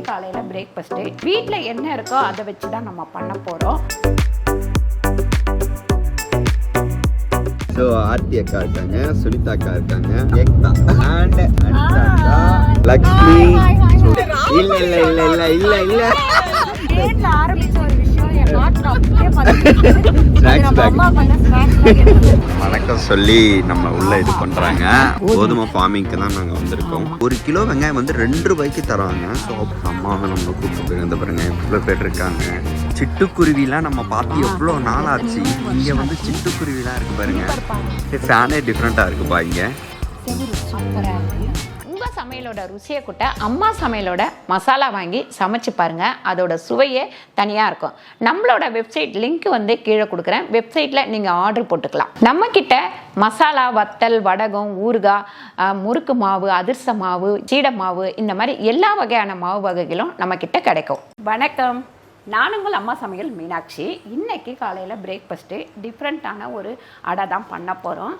காலையில் பிரேக்ஃபாஸ்ட்டு வீட்டில் என்ன இருக்கோ அதை வச்சு தான் நம்ம பண்ண போகிறோம். ஸோ ஆர்த்தி அக்கா இருக்காங்க, சுனிதா அக்கா இருக்காங்க, ஏக்தா அண்ட் அனிதா, லக்ஷ்மி. இல்ல இல்ல இல்ல இல்ல இல்ல இல்ல வீட்டில் ஆரம்பிச்ச ஒரு விஷயம் என் நாட்டில் வணக்கம் சொல்லி நம்ம உள்ள இது பண்றாங்க. கோதுமை ஃபார்மிங்க்கு தான் நாங்கள் வந்திருக்கோம். 1 கிலோ வெங்காயம் வந்து 2 ரூபாய்க்கு தராங்க. ஸோ அம்மாவை நம்ம கூப்பிட்டு போயிருந்த பாருங்க எவ்வளோ பேர் இருக்காங்க. சிட்டுக்குருவிலாம் நம்ம பார்த்து எவ்வளோ நாள் ஆச்சு. இங்கே வந்து சிட்டுக்குருவிலாம் இருக்கு பாருங்க. ஃபேனே டிஃப்ரெண்ட்டாக இருக்குப்பா இங்கே. உங்கள் சமையலோட ருசியை கூட்ட அம்மா சமையலோட மசாலா வாங்கி சமைச்சு பாருங்கள். அதோட சுவையே தனியாக இருக்கும். நம்மளோட வெப்சைட் லிங்க் வந்து கீழே கொடுக்குறேன். வெப்சைட்டில் நீங்கள் ஆர்டர் போட்டுக்கலாம். நம்மக்கிட்ட மசாலா, வத்தல், வடகம், ஊறுகாய், முறுக்கு மாவு, அதிர்ச மாவு, சீடை மாவு, இந்த மாதிரி எல்லா வகையான மாவு வகைகளும் நம்மக்கிட்ட கிடைக்கும். வணக்கம், நான் உங்கள் அம்மா சமையல் மீனாட்சி. இன்னைக்கு காலையில் பிரேக்ஃபாஸ்ட்டு டிஃப்ரெண்ட்டான ஒரு அடை தான் பண்ண போகிறோம்.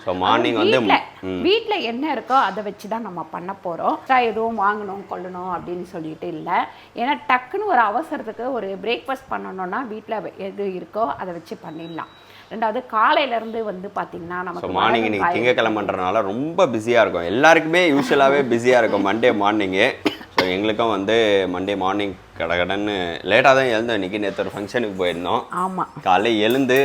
வீட்டில் என்ன இருக்கோ அதை வச்சு தான் நம்ம பண்ண போகிறோம். எதுவும் வாங்கணும் கொள்ளணும் அப்படின்னு சொல்லிட்டு இல்லை. ஏன்னா டக்குன்னு ஒரு அவசரத்துக்கு ஒரு பிரேக்ஃபாஸ்ட் பண்ணணும்னா வீட்டில் எது இருக்கோ அதை வச்சு பண்ணிடலாம். ரெண்டாவது காலையிலேருந்து வந்து பார்த்தீங்கன்னா நமக்கு மார்னிங் இன்னைக்கு திங்கக்கிழமைன்றனால ரொம்ப பிஸியாக இருக்கும். எல்லாருக்குமே யூஸ்வலாகவே பிஸியாக இருக்கும் மண்டே மார்னிங்கு. ஸோ எங்களுக்கும் வந்து மண்டே மார்னிங் கடகடன்னு லேட்டாக தான் எழுந்தோம். இன்றைக்கி நேற்று ஒரு ஃபங்க்ஷனுக்கு போயிருந்தோம். ஆமாம், காலையில் எழுந்து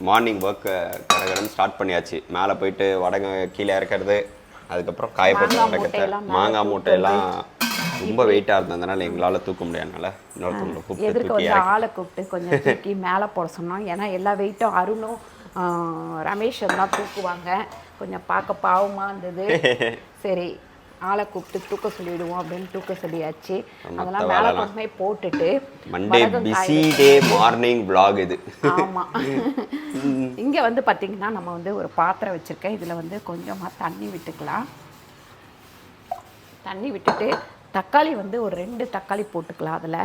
மார்னிங் ஒர்க் கடகடன்னு ஸ்டார்ட் பண்ணியாச்சு. மேலே போயிட்டு வடகம் கீழே இறக்கிறது, அதுக்கப்புறம் காயப்பட்ட வடகத்தை, மாங்காய் மூட்டையெல்லாம் ரொம்ப வெயிட்டாக இருந்ததுனால எங்களால் தூக்க முடியாதனால இன்னொருத்தவங்களை கூப்பிட்டு ஆளை கூப்பிட்டு கொஞ்சம் தூக்கி மேலே போட சொன்னோம். ஏன்னா எல்லா வெயிட்டும் அருணும் ரமேஷும் தான் தூக்குவாங்க. கொஞ்சம் பார்க்க பாவமாக இருந்தது. சரி, ஆளை கூப்பிட்டு தூக்க சொல்லிடுவோம் அப்படின்னு தூக்க சொல்லியாச்சு. அதெல்லாம் மேலே கொண்டு போட்டுட்டு Monday busy day morning vlog இது. ஆமாம், இங்கே வந்து பார்த்தீங்கன்னா நம்ம வந்து ஒரு பாத்திரம் வச்சுருக்கேன். இதில் வந்து கொஞ்சமாக தண்ணி விட்டுக்கலாம். தண்ணி விட்டுட்டு தக்காளி வந்து ஒரு 2 தக்காளி போட்டுக்கலாம் அதில்.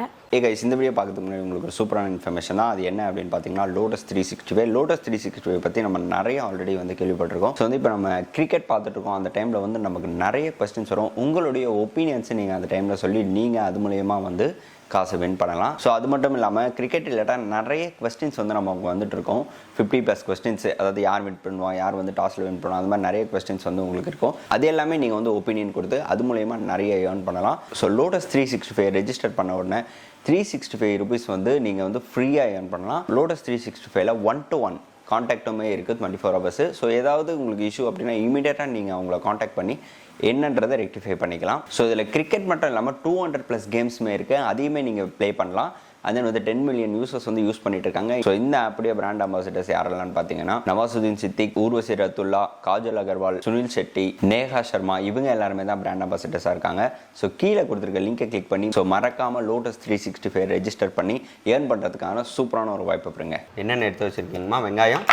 கைஸ், இந்த வீடியோ பார்க்கறதுக்கு முன்னாடி உங்களுக்கு ஒரு சூப்பரான இன்ஃபர்மேஷன் தான். அது என்ன அப்படின்னு பார்த்தீங்கன்னா லோட்டஸ் 365. லோட்டஸ் 365 பற்றி நம்ம நிறைய ஆல்ரெடி வந்து கேள்விப்பட்டிருக்கோம். ஸோ வந்து இப்போ நம்ம கிரிக்கெட் பார்த்துட்டு இருக்கோம். அந்த டைமில் வந்து நமக்கு நிறைய கொஸ்டின்ஸ் வரும். உங்களுடைய ஒப்பீனியன்ஸை நீங்கள் அந்த டைமில் சொல்லி நீங்கள் அது மூலயமா வந்து காசு வின் பண்ணலாம். ஸோ அது மட்டும் இல்லாமல் கிரிக்கெட் ரிலேட்டாக நிறைய கொஸ்டின்ஸ் வந்து நம்ம வந்துட்டு இருக்கோம். 50+ கொஸ்டின்ஸ், அதாவது யார் வின் பண்ணுவான், யார் வந்து டாஸில் வின் பண்ணுவான், அது மாதிரி நிறைய கொஸ்டின்ஸ் வந்து உங்களுக்கு இருக்கும். அது எல்லாமே நீங்கள் வந்து ஒப்பீனியன் கொடுத்து அது மூலயமா நிறைய ஏர்ன் பண்ணலாம். ஸோ லோட்டஸ் 365 ரெஜிஸ்டர் பண்ண உடனே 365 rupees வந்து நீங்கள் வந்து ஃப்ரீயாக ஏர்ன் பண்ணலாம். லோட்டஸ் 365ல 1-to-1 கான்டாக்டுமே இருக்குது 24 hours. ஸோ ஏதாவது உங்களுக்கு இஷ்யூ அப்படின்னா இமீடியட்டாக நீங்கள் அவங்கள காண்டாக்ட் பண்ணி என்னன்றதை ரெக்டிஃபை பண்ணிக்கலாம். ஸோ இதில் கிரிக்கெட் மட்டும் இல்லாமல் 200+ கேம்ஸுமே இருக்குது. அதையுமே நீங்கள் ப்ளே பண்ணலாம். அண்ட் தென் வந்து 10 million யூசர்ஸ் வந்து யூஸ் பண்ணிட்டு இருக்காங்க. ஸோ இந்த அப்படியே பிராண்ட் அம்பாசிடர்ஸ் யாரெல்லாம் பார்த்தீங்கன்னா நவாசுதீன் சித்திக், ஊர்வசி ரத்துல்லா, காஜல் அகர்வால், சுனில் ஷெட்டி, நேஹா சர்மா, இவங்க எல்லாருமே தான் பிராண்ட் அம்பாசிடர்ஸாக இருக்காங்க. ஸோ கீழே கொடுத்துருக்க லிங்கை கிளிக் பண்ணி ஸோ மறக்காமல் லோட்டஸ் 365 ரெஜிஸ்டர் பண்ணி ஏர்ன் பண்ணுறதுக்கான சூப்பரான ஒரு வாய்ப்பு பெறுங்க. என்னென்ன எடுத்து வச்சுருக்கீங்கம்மா? வெங்காயம்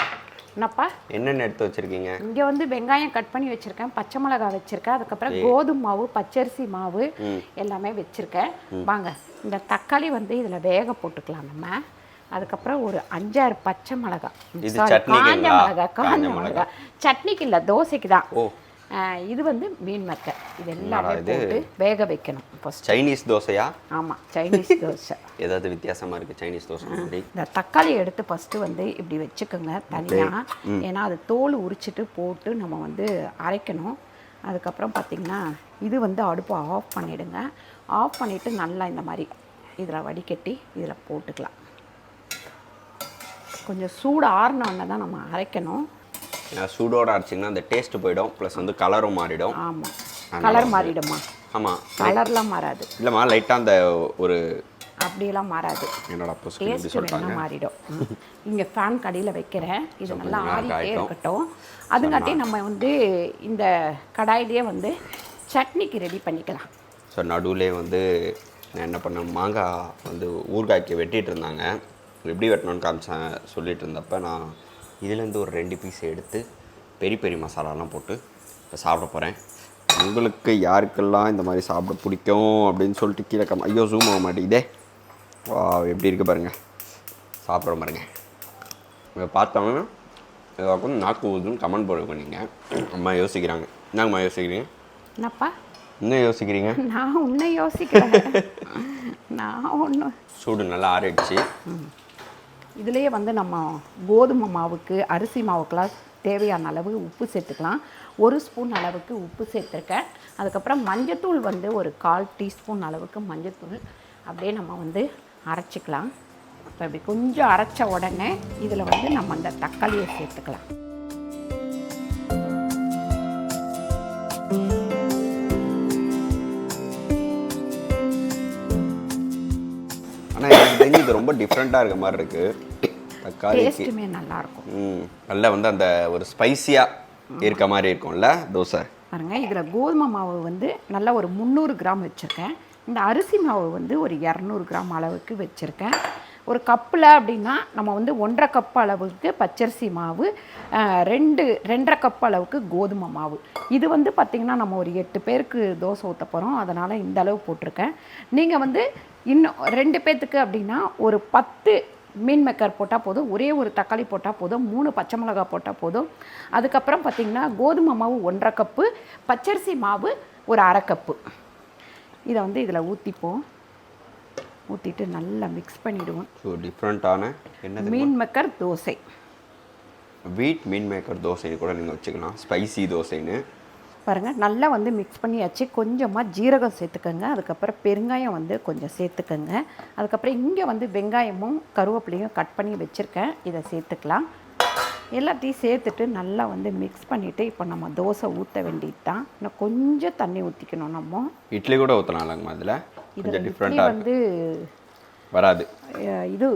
என்னப்பா என்னென்ன எடுத்து வச்சுருக்கீங்க? இங்கே வந்து வெங்காயம் கட் பண்ணி வச்சுருக்கேன், பச்சை மிளகாய் வச்சுருக்கேன், அதுக்கப்புறம் கோதுமை மாவு, பச்சரிசி மாவு எல்லாமே வச்சுருக்கேன். வாங்க, இந்த தக்காளி வந்து இதில் வேக போட்டுக்கலாம் நம்ம. அதுக்கப்புறம் ஒரு 5-6 பச்சை மிளகாய், காஞ்ச மிளகாய் சட்னிக்கு இல்லை, தோசைக்கு தான். இது வந்து மீன் மட்டை. இது எல்லாமே போட்டு வேக வைக்கணும். சைனீஸ் தோசையா? ஆமாம், சைனீஸ் தோசை. ஏதாவது வித்தியாசமாக இருக்குது சைனீஸ் தோசை மாதிரி? இந்த தக்காளியை எடுத்து ஃபஸ்ட்டு வந்து இப்படி வச்சுக்கோங்க தனியாக. ஏன்னா அது தோல் உரிச்சிட்டு போட்டு நம்ம வந்து அரைக்கணும். அதுக்கப்புறம் பார்த்திங்கன்னா இது வந்து அடுப்பை ஆஃப் பண்ணிவிடுங்க. ஆஃப் பண்ணிவிட்டு நல்லா இந்த மாதிரி இதில் வடிகட்டி இதில் போட்டுக்கலாம். கொஞ்சம் சூடு ஆறினோடனே தான் நம்ம அரைக்கணும். சூடோடு அரைச்சிங்கன்னா அந்த டேஸ்ட்டு போயிடும், ப்ளஸ் வந்து கலரும் மாறிடும். ஆமாம், கலர் மாறிடுமா? ஆமாம், கலர்லாம் மாறாது. இல்லைம்மா, லைட்டாக அந்த ஒரு அப்படியெல்லாம் மாறாது, டேஸ்ட் மாறிடும். இங்கே ஃபேன் கடியில் வைக்கிறேன். இது நல்லா ஆறிட்டே இருக்கட்டும். அதுங்காட்டி நம்ம வந்து இந்த கடாயிலே வந்து சட்னிக்கு ரெடி பண்ணிக்கலாம். ஸோ நடுவிலே வந்து நான் என்ன பண்ணேன், மாங்காய் வந்து ஊறுகாய்க்கு வெட்டிகிட்டு இருந்தாங்க. எப்படி வெட்டணும்னு காமிச்சேன் சொல்லிட்டு இருந்தப்போ நான் இதுலேருந்து ஒரு 2 பீஸ் எடுத்து பெரிய பெரிய மசாலாலாம் போட்டு இப்போ சாப்பிட போகிறேன். உங்களுக்கு யாருக்கெல்லாம் இந்த மாதிரி சாப்பிட பிடிக்கும் அப்படின்னு சொல்லிட்டு கீழே ஐயோ ஜூம் ஆக மாட்டேங்குதே. எப்படி இருக்குது பாருங்கள், சாப்பிட்ற பாருங்க. இதை பார்த்தோன்னா எல்லாருக்கும் நாக்கு ஊதுன்னு கமெண்ட் போடுங்க. நீங்கள் அம்மா யோசிக்கிறாங்க. என்னங்கம்மா யோசிக்கிறீங்க? என்னப்பா இன்னும் யோசிக்கிறீங்க? நான் ஒன்றும் யோசிக்கிறேன். நான் ஒன்று சூடு நல்லா ஆறிடுச்சு. இதுலேயே வந்து நம்ம கோதுமை மாவுக்கு அரிசி மாவுக்கெல்லாம் தேவையான அளவு உப்பு சேர்த்துக்கலாம். 1 ஸ்பூன் அளவுக்கு உப்பு சேர்த்துருக்கேன். அதுக்கப்புறம் மஞ்சத்தூள் வந்து ஒரு 1/4 டீஸ்பூன் அளவுக்கு மஞ்சத்தூள் அப்படியே நம்ம வந்து அரைச்சிக்கலாம். இப்போ இப்படி கொஞ்சம் அரைச்ச உடனே இதில் வந்து நம்ம அந்த தக்காளியை சேர்த்துக்கலாம். ஆனால் எனக்கு தெரிஞ்சு இது ரொம்ப டிஃப்ரெண்ட்டாக இருக்க மாதிரி இருக்குது. தக்காளி டேஸ்ட்டுமே நல்லாயிருக்கும். நல்லா வந்து அந்த ஒரு ஸ்பைசியாக இருக்க மாதிரி இருக்கும்ல தோசை. பாருங்கள், இதில் கோதுமை மாவு வந்து நல்லா ஒரு 300 கிராம் வச்சுருக்கேன். இந்த அரிசி மாவு வந்து ஒரு 200 கிராம் அளவுக்கு வச்சுருக்கேன். ஒரு கப்பில் அப்படின்னா நம்ம வந்து 1.5 கப் அளவுக்கு பச்சரிசி மாவு, 2.5 கப் அளவுக்கு கோதுமை மாவு. இது வந்து பார்த்திங்கன்னா நம்ம ஒரு 8 பேருக்கு தோசை ஊற்ற போகிறோம். அதனால் இந்த அளவு போட்டிருக்கேன். நீங்கள் வந்து இன்னும் 2 பேர்த்துக்கு அப்படின்னா ஒரு 10 மீன் மேக்கர் போட்டால் போதும், ஒரே ஒரு தக்காளி போட்டால் போதும், 3 பச்சை மிளகாய் போட்டால் போதும். அதுக்கப்புறம் பார்த்திங்கன்னா கோதுமை மாவு 1.5 கப்பு, பச்சரிசி மாவு ஒரு 1/2 கப்பு. இதை வந்து இதில் ஊற்றிப்போம். ஊற்றிட்டு நல்லா மிக்ஸ் பண்ணிவிடுவோம். ஸோ டிஃப்ரெண்ட்டான என்ன மீன் மேக்கர் தோசை, வீட் மீன் மேக்கர் தோசைன்னு கூட நீங்கள் வச்சுக்கலாம், ஸ்பைசி தோசைன்னு. பாருங்கள், நல்லா வந்து மிக்ஸ் பண்ணியாச்சு. கொஞ்சமாக ஜீரகம் சேர்த்துக்கோங்க. அதுக்கப்புறம் பெருங்காயம் வந்து கொஞ்சம் சேர்த்துக்கோங்க. அதுக்கப்புறம் இங்கே வந்து வெங்காயமும் கருவேப்பிலையும் கட் பண்ணி வச்சுருக்கேன், இதை சேர்த்துக்கலாம். எல்லாத்தையும் சேர்த்துட்டு நல்லா வந்து மிக்ஸ் பண்ணிவிட்டு இப்போ நம்ம தோசை ஊற்ற வேண்டியது தான். இன்னும் கொஞ்சம் தண்ணி ஊற்றிக்கணும். நம்ம இட்லி கூட ஊற்றலாம்லங்க அதில். கொஞ்சம் டிஃப்ரெண்ட்டாக வந்து வராது. இது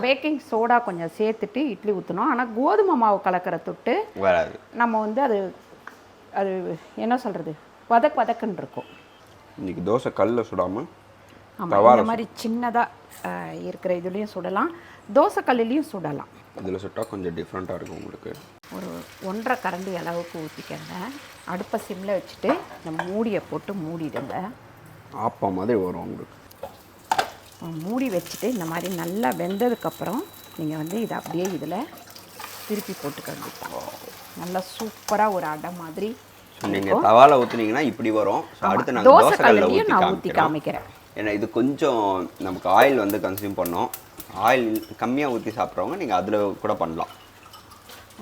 பேக்கிங் சோடா கொஞ்சம் சேர்த்துட்டு இட்லி ஊற்றணும். ஆனால் கோதுமை மாவு கலக்கிற தொட்டு வராது. நம்ம வந்து அது என்ன சொல்கிறது, வதக்குன்னு இருக்கும். இன்றைக்கி தோசை கல்லில் சுடாமல் ஆமாம், இந்த மாதிரி சின்னதாக இருக்கிற இதுலேயும் சுடலாம், தோசை கல்லுலேயும் சுடலாம். இதில் சுட்டால் கொஞ்சம் டிஃப்ரெண்ட்டாக இருக்கும் உங்களுக்கு. ஒரு 1.5 கரண்டி அளவுக்கு ஊற்றிக்கங்க. அடுப்பை சிம்மில் வச்சுட்டு இந்த மூடியை போட்டு மூடிடுங்க. ஆப்பா மாதிரி வரும் உங்களுக்கு. மூடி வச்சுட்டு இந்த மாதிரி நல்லா வெந்ததுக்கப்புறம் நீங்கள் வந்து இதை அப்படியே இதில் திருப்பி போட்டுக்க வேண்டியது. நல்லா சூப்பராக ஒரு அடை மாதிரி. நீங்கள் தவாவில் ஊற்றுனீங்கன்னா இப்படி வரும். அடுத்து நாங்கள் தோசை கல்லில் நான் ஊற்றி காமிக்கிறேன். ஏன்னா இது கொஞ்சம் நமக்கு ஆயில் வந்து கன்சியூம் பண்ணோம். ஆயில் கம்மியாக ஊற்றி சாப்பிட்றவங்க நீங்கள் அதில் கூட பண்ணலாம்.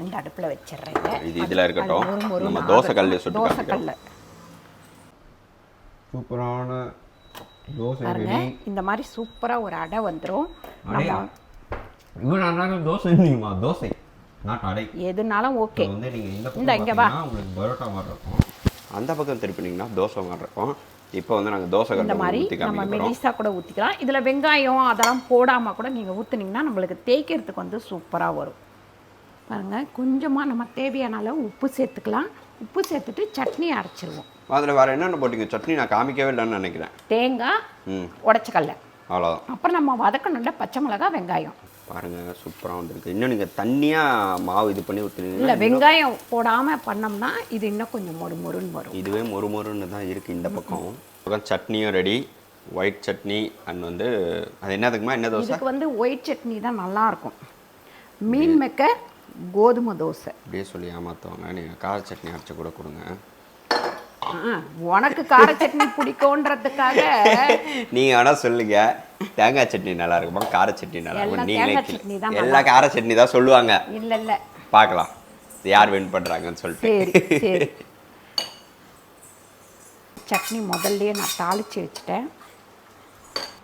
இந்த அடுப்பில் வச்சிடுறேங்க. இது இதில் இருக்கட்டும். நம்ம தோசை கல்லில் சுட்டு தோசை கல்ல சூப்பரான தோசை பாருங்க. இந்த மாதிரி சூப்பராக ஒரு அடை வந்துடும். தோசை தோசை அடை எதுனாலும் ஓகே. வந்து நீங்கள் இந்த இங்கே வா, உங்களுக்கு பரோட்டா மாதிரி இருக்கும். அந்த பக்கம் திருப்பினீங்கன்னா தோசை மாதிரி இருக்கும். இப்போ வந்து நாங்கள் தோசை இந்த மாதிரி நம்ம மெலிசா கூட ஊற்றிக்கலாம். இதில் வெங்காயம் அதெல்லாம் போடாமல் கூட நீங்கள் ஊற்றுனீங்கன்னா நம்மளுக்கு தேய்க்கிறதுக்கு வந்து சூப்பராக வரும். பாருங்கள், கொஞ்சமாக நம்ம தேவையான அளவு உப்பு சேர்த்துக்கலாம். உப்பு சேர்த்துட்டு சட்னி அரைச்சிருவோம். அதில் வேறு என்னென்ன போட்டிங்க? சட்னி நான் காமிக்கவே இல்லைன்னு நினைக்கிறேன். தேங்காய், உடச்சக்கல்ல, அவ்வளோதான். அப்புறம் நம்ம வதக்கணும்ல பச்சை மிளகாய், வெங்காயம். பாருங்கள், சூப்பராக வந்துருக்கு. இன்னும் நீங்கள் தண்ணியாக மாவு இது பண்ணி ஊற்றுனீங்க. இல்லை, வெங்காயம் போடாமல் பண்ணோம்னா இது இன்னும் கொஞ்சம் மொறுன்னு வரும். இதுவே மொறுன்னு தான் இருக்குது இந்த பக்கம். சட்னியும் ரெடி. ஒயிட் சட்னி அண்ட் வந்து அது என்னதுக்குமா, என்ன தோசை? இதுக்கு வந்து ஒயிட் சட்னி தான் நல்லாயிருக்கும். மீன் மேக்கர் கோதுமை தோசை. அப்படியே சொல்லி ஏமாற்றுவாங்க. நீங்கள் கார சட்னி அரைச்சி கூட கொடுங்க. உனக்கு கார சட்னி பிடிக்கும்ன்றதுக்காக நீங்கள் ஆனால் சொல்லுங்க, தேங்காய் சட்னி நல்லா இருக்குமா கார சட்னி நல்லா இருக்கும்? நீங்களே எல்லா கார சட்னி தான் சொல்லுவாங்க. இல்லை பார்க்கலாம் யார் வின் பண்ணுறாங்கன்னு சொல்லிட்டு. சரி, சட்னி முதல்லையே நான் தாளித்து வச்சுட்டேன்.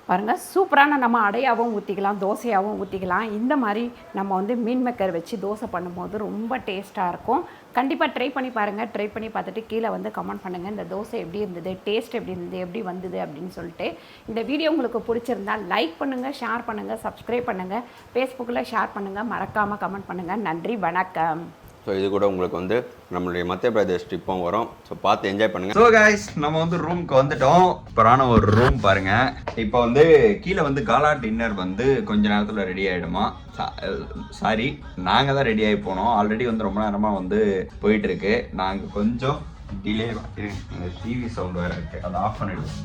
பாருங்கள், சூப்பரான நம்ம அடையாகவும் ஊற்றிக்கலாம், தோசையாகவும் ஊற்றிக்கலாம். இந்த மாதிரி நம்ம வந்து மீன் மேக்கர் வச்சு தோசை பண்ணும்போது ரொம்ப டேஸ்ட்டாக இருக்கும். கண்டிப்பாக ட்ரை பண்ணி பாருங்கள். ட்ரை பண்ணி பார்த்துட்டு கீழே வந்து கமெண்ட் பண்ணுங்கள், இந்த தோசை எப்படி இருந்தது, டேஸ்ட் எப்படி இருந்தது, எப்படி வந்தது அப்படின்னு சொல்லிட்டு. இந்த வீடியோ உங்களுக்கு பிடிச்சிருந்தால் லைக் பண்ணுங்கள், ஷேர் பண்ணுங்கள், சப்ஸ்கிரைப் பண்ணுங்கள், ஃபேஸ்புக்கில் ஷேர் பண்ணுங்கள், மறக்காமல் கமெண்ட் பண்ணுங்கள். நன்றி, வணக்கம். ஸோ இது கூட உங்களுக்கு வந்து நம்மளுடைய மத்திய பிரதேஷ் ட்ரிப்பும் வரும். ஸோ பார்த்து என்ஜாய் பண்ணுங்கள். ஸோ கைஸ், நம்ம வந்து ரூமுக்கு வந்துட்டோம். சூப்பரான ஒரு ரூம் பாருங்கள். இப்போ வந்து கீழே வந்து காலா டின்னர் வந்து கொஞ்ச நேரத்தில் ரெடி ஆகிடுமா. சாரி, நாங்கள் தான் ரெடி ஆகி போனோம். ஆல்ரெடி வந்து ரொம்ப நேரமாக வந்து போயிட்டுருக்கு. நாங்கள் கொஞ்சம் டிலே. டிவி சவுண்ட் வேறு இருக்குது, அதை ஆஃப் பண்ணிவிடுவோம்.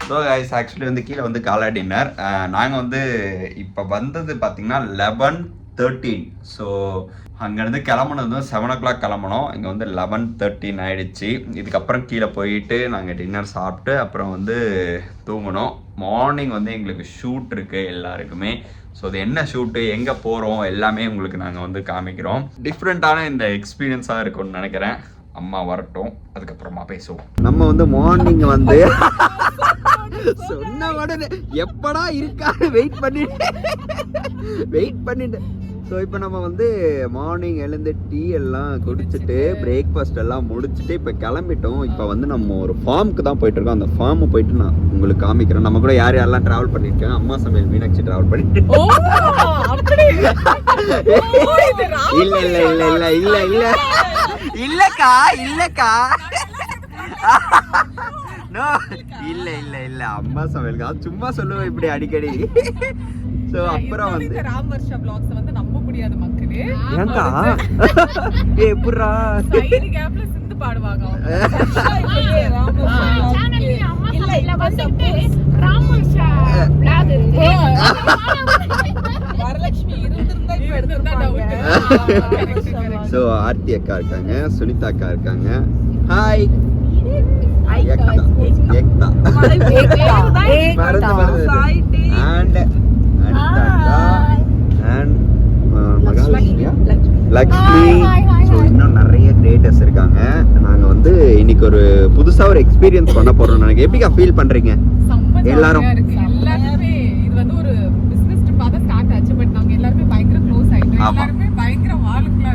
ஸோ கைஸ், ஆக்சுவலி வந்து கீழே வந்து காலா டின்னர். நாங்கள் வந்து இப்போ வந்தது பார்த்திங்கன்னா 11:13. ஸோ அங்கேருந்து கிளம்புனதும் 7 o'clock கிளம்பணும். இங்கே வந்து 11:13 ஆகிடுச்சு. இதுக்கப்புறம் கீழே போயிட்டு நாங்கள் டின்னர் சாப்பிட்டு அப்புறம் வந்து தூங்கணும். மார்னிங் வந்து எங்களுக்கு ஷூட் இருக்குது எல்லாருக்குமே. ஸோ அது என்ன ஷூட்டு, எங்கே போகிறோம் எல்லாமே உங்களுக்கு நாங்கள் வந்து காமிக்கிறோம். டிஃப்ரெண்ட்டான இந்த எக்ஸ்பீரியன்ஸாக இருக்கும்னு நினைக்கிறேன். அம்மா வரட்டும், அதுக்கப்புறமா பேசுவோம். நம்ம வந்து மார்னிங் வந்து சொன்ன உடனே எப்படா இருக்கான்னு வெயிட் பண்ணிட்டு ஸோ இப்போ நம்ம வந்து மார்னிங் எழுந்து டீ எல்லாம் குடிச்சிட்டு பிரேக்ஃபாஸ்ட் எல்லாம் முடிச்சுட்டு இப்போ கிளம்பிட்டோம். இப்போ வந்து நம்ம ஒரு ஃபார்முக்கு தான் போயிட்டுருக்கோம். அந்த ஃபார்மை போயிட்டு நான் உங்களுக்கு காமிக்கிறேன். நம்ம கூட யார் யாரெல்லாம் ட்ராவல் பண்ணியிருக்கேன். அம்மா சமையல் மீனாட்சி ட்ராவல் பண்ணிட்டு இல்லை இல்லை இல்லை இல்லை இல்லை இல்லை இல்லக்கா நோ இல்ல இல்ல இல்ல அம்மா சமையல்கா சும்மா சொல்லுவேன் இப்படி அடிக்கடி. சோ அப்புறம் வந்து ராமவர்ஷ vlogs வந்து நம்ப முடியாது மக்களே. ஏன்டா எப்பறா சைடு கேப்ல சிந்து பாடுவாங்க. இல்ல வந்துட்டு ராமவர்ஷ vlog இருக்கு. வரலட்சுமி இருந்திருந்தா இப்ப எடுத்துட்டா டவுட். சோ ஆர்த்தி அக்கா இருக்காங்க, சுனிதா அக்கா இருக்காங்க. ஹாய் லக்ஷ்மி. இன்னும் நிறைய கிரியேட்டர்ஸ் இருக்காங்க. நாங்க வந்து இன்னைக்கு ஒரு புதுசா ஒரு எக்ஸ்பீரியன்ஸ் பண்ண போறோம். எனக்கு எப்படிக்கா ஃபீல் பண்றீங்க எல்லாரும்? எல்லாருமே இது வந்து ஒரு பிசினஸ் ட்ரிப்பா தான் ஸ்டார்ட் ஆச்சு. பட் நாங்க எல்லாரும் பயங்கர க்ளோஸ் ஆயிட்டோம். எல்லாரும் பயங்கர வாளுக்குள்ள.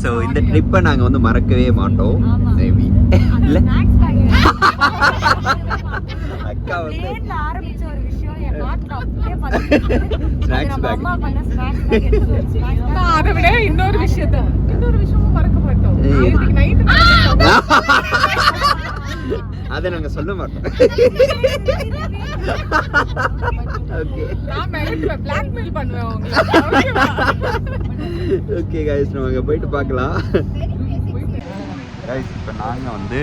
ஸோ இந்த ட்ரிப்பை நாங்கள் வந்து மறக்கவே மாட்டோம். மேபி இல்லை அக்கா வந்து ஆரம்பிச்ச ஒரு விஷயம் என் ஹார்ட்ல அப்படியே ஸ்நாக்ஸ் பேக். அதை விட இன்னொரு விஷயமும் மறக்க மாட்டோம். நைட் அதை நாங்கள் சொல்ல மாட்டோம். நான் பிளாக்மெயில் பண்ணுவேன் உங்களை. ஓகே கைஸ், நம்ம அங்கே போயிட்டு பார்க்கலாம். கைஸ், இப்போ நாங்கள் வந்து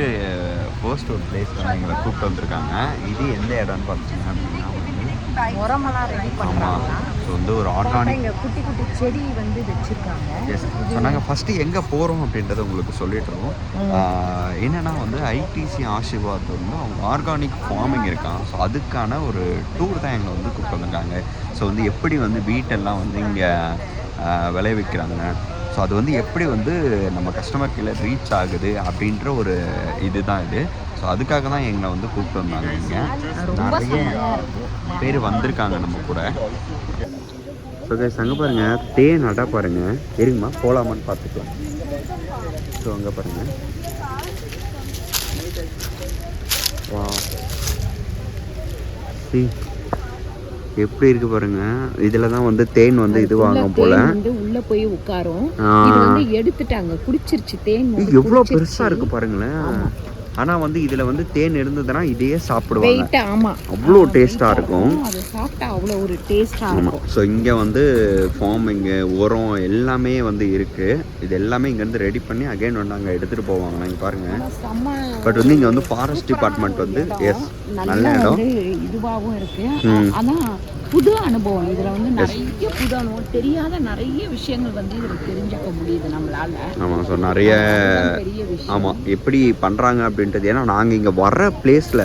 ஃபர்ஸ்ட் ஒரு பிளேஸ் தான் எங்களை கூப்பிட்டு வந்திருக்காங்க. இது எந்த இடம்னு பார்த்தீங்கன்னா அப்படின்னா உரமெல்லாம் ரெடி பண்ணுறாங்க. ஸோ வந்து ஒரு ஆர்கானிக் இங்கே குட்டி குட்டி செடி வந்து வச்சுருக்காங்க. எஸ். ஸோ நாங்கள் ஃபஸ்ட்டு எங்கே போகிறோம் அப்படின்றத உங்களுக்கு சொல்லிட்டுருவோம். என்னென்னா வந்து ஐடிசி ஆஷிர்வாத் வந்து அவங்க ஆர்கானிக் ஃபார்மிங் இருக்கான். ஸோ அதுக்கான ஒரு டூர் தான் எங்களை வந்து கூப்பிட்டு வந்திருக்காங்க. ஸோ வந்து எப்படி வந்து வீட்டெல்லாம் வந்து இங்கே விளைவிக்கிறாங்க, ஸோ அது வந்து எப்படி வந்து நம்ம கஸ்டமர் கீழே ரீச் ஆகுது அப்படின்ற ஒரு இதுதான் இது. ஸோ அதுக்காக தான் எங்களை வந்து கூப்பிட்டு வந்தாங்க. இங்கே நிறைய பேர் வந்திருக்காங்க நம்ம கூட. ஸோ கைஸ், அங்கே பாருங்கள் தேன் அடா பாருங்கள். இருங்கம்மா போகலாமான்னு பார்த்துக்கலாம். ஸோ அங்கே பாருங்கள், வா சி எப்படி இருக்கு பாருங்க. இதுல தான் வந்து தேன் வந்து இது வாங்க போல வந்து உள்ள போய் உட்காரும். இது வந்து எடுத்துட்டாங்க, குடிச்சிருச்சு தேன். எவ்வளவு பெருசா இருக்கு பாருங்களேன். ஆனா வந்து இதுல வந்து தேன் இருந்ததுன்னா இதையே சாப்பிடுவாங்க. ஆமா, அவ்வளோ டேஸ்டா இருக்கும். அது சாப்பிட்டா அவ்வளோ ஒரு டேஸ்டா இருக்கும். ஸோ இங்க வந்து ஃபார்மிங் உரம் எல்லாமே வந்து இருக்கு. இது எல்லாமே இங்க இருந்து ரெடி பண்ணி அகைன் வந்து அங்க எடுத்துட்டு போவாங்க. நீங்க பாருங்க. பட் வந்து இங்க வந்து ஃபாரஸ்ட் டிபார்ட்மெண்ட் வந்து எஸ் நல்ல இடம் இதுவாகவும் இருக்கு. ஆனா புது அனுபவம் இதுல வந்து நிறைய புது அனுபவம், தெரியாத நிறைய விஷயங்கள் வந்து இதுல தெரிஞ்சுக்க முடியுது நம்மளால. ஆமா. ஸோ நிறைய ஆமா எப்படி பண்றாங்க அப்படின்றது. ஏன்னா நாங்க இங்க வர்ற பிளேஸ்ல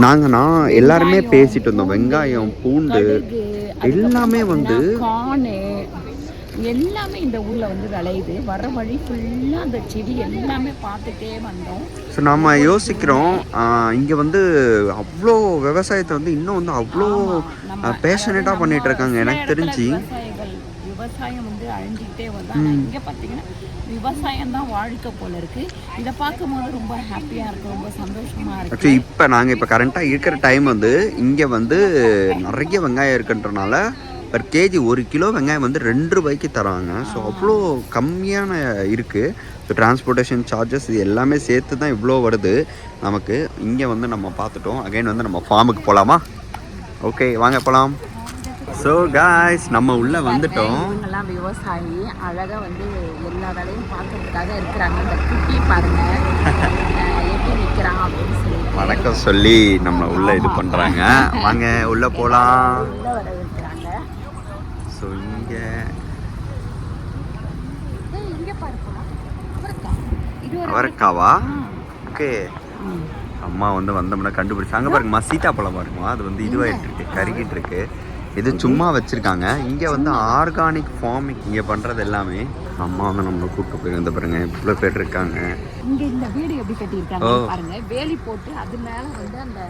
நான் எல்லாருமே பேசிட்டு இருந்தோம். வெங்காயம், பூண்டு எல்லாமே வந்து எல்லாமே இந்த ஊர்ல வந்து விளையுது. வர வழி ஃபுல்லா அந்த செடி எல்லாமே பார்த்துட்டே வந்தோம். ஸோ நம்ம யோசிக்கிறோம் இங்கே வந்து அவ்வளோ விவசாயத்தை வந்து இன்னும் வந்து அவ்வளோ பேஷனேட்டாக பண்ணிட்டு இருக்காங்க. எனக்கு தெரிஞ்சு விவசாயம் வந்து அழிஞ்சிக்கிட்டே வருது. இங்கே பார்த்தீங்கன்னா விவசாயம் தான் வாழ்க்கை போல இருக்கு. இதை பார்க்கும்போது ரொம்ப ஹாப்பியாக இருக்குது, ரொம்ப சந்தோஷமாக இருக்குது. ஆக்சுவலி இப்போ நாங்கள் இப்போ கரண்ட்டாக இருக்கிற டைம் வந்து இங்கே வந்து நிறைய வெங்காயம் இருக்குன்றனால பர் கேஜி 1 கிலோ வெங்காயம் வந்து 2 ரூபாய்க்கு தராங்க. ஸோ அவ்வளோ கம்மியான இருக்குது. ஸோ டிரான்ஸ்போர்ட்டேஷன் சார்ஜஸ் இது எல்லாமே சேர்த்து தான் இவ்வளோ வருது நமக்கு. இங்கே வந்து நம்ம பார்த்துட்டோம். அகைன் வந்து நம்ம ஃபார்முக்கு போகலாமா? ஓகே வாங்க போகலாம். ஸோ காய்ஸ், நம்ம உள்ளே வந்துட்டோம். இவங்கெல்லாம் விவசாயி அழகாக வந்து எல்லா வேலையும் பார்க்கறதுக்காக இருக்கிறாங்க. அந்த குட்டி பாருங்க எப்படி நிற்கிறான் அப்படின்னு சொல்லி வணக்கம் சொல்லி நம்ம உள்ளே இது பண்ணுறாங்க. வாங்க உள்ளே போகலாம். உள்ளே வர இருக்கிறாங்க. இங்கே இங்க பாருப்பா அவரைக்கா. இது ஒரு அவரைக்காவா? ஓகே. அம்மா வந்து வந்தோம்னா கண்டுபிடிச்சு அங்கே பாருங்கம்மா சீத்தாப்பழம் பாருங்கம்மா, அது வந்து இதுவாகிட்டு இருக்கு, கருகிட்டு இருக்கு. இது சும்மா வச்சிருக்காங்க. இங்கே வந்து ஆர்கானிக் ஃபார்மிங் இங்கே பண்ணுறது எல்லாமே. அம்மா வந்து நம்மளை கூப்பிட்டு போய் வந்து பாருங்க இவ்வளோ பேர் இருக்காங்க. இங்க இந்த வீடு எப்படி கட்டியிருக்காங்க பாருங்க. வேலி போட்டு அது மேல வந்து அந்த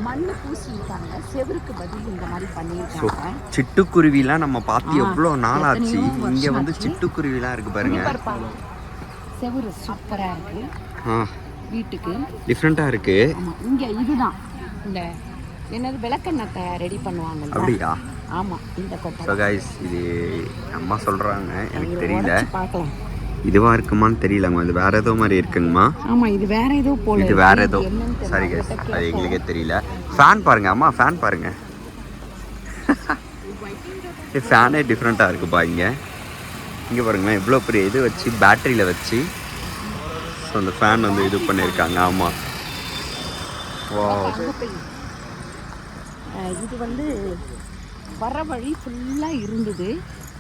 மண்ணு பூசி இருக்காங்க. செவருக்கு பதில் இந்த மாதிரி பண்ணியிருக்காங்க. சிட்டுக்குருவிலாம் நம்ம பார்த்து எவ்வளோ நாள் ஆச்சு. இங்கே வந்து சிட்டுக்குருவிலாம் இருக்கு பாருங்க. செவரு சூப்பரா இருக்கு. வீட்டுக்கு டிஃப்ரெண்ட்டாக இருக்கு. இங்க இதுதான் இந்த என்னது விளக்கெண்ணத்தை ரெடி பண்ணுவாங்க. அப்படியா? ஆமா இந்த கொட்டை. ஸோ கைஸ் இது அம்மா சொல்கிறாங்க, எனக்கு தெரியல பார்க்கலாம். இதுவா இருக்குமான்னு தெரியலம்மா. இது வேற ஏதோ மாதிரி இருக்குங்கம்மா. ஆமா இது வேற ஏதோ போல. இது வேற ஏதோ. சரி கைஸ் அது எங்களுக்கே தெரியல. ஃபேன் பாருங்க அம்மா, ஃபேன் பாருங்க. ஃபேனே டிஃப்ரெண்ட்டாக இருக்குப்பா. இங்கே பாருங்களேன் இவ்வளோ பெரிய இது வச்சு பேட்டரியில் வச்சு ஸோ அந்த ஃபேன் வந்து இது பண்ணியிருக்காங்க. ஆமாம். இது வந்து வர வழி ஃபுல்லாக இருந்தது.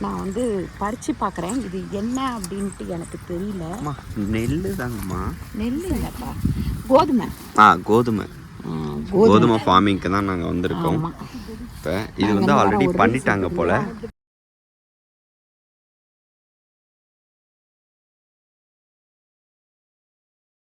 நான் வந்து பறித்து பார்க்குறேன். இது என்ன அப்படின்ட்டு எனக்கு தெரியல. நெல் தாங்கம்மா. நெல் இல்லைப்பா, கோதுமை. கோதுமை. கோதுமை ஃபார்மிங்க்கு தான் நாங்கள் வந்திருக்கோம். இப்போ இது வந்து ஆல்ரெடி பண்ணிட்டாங்க போல்.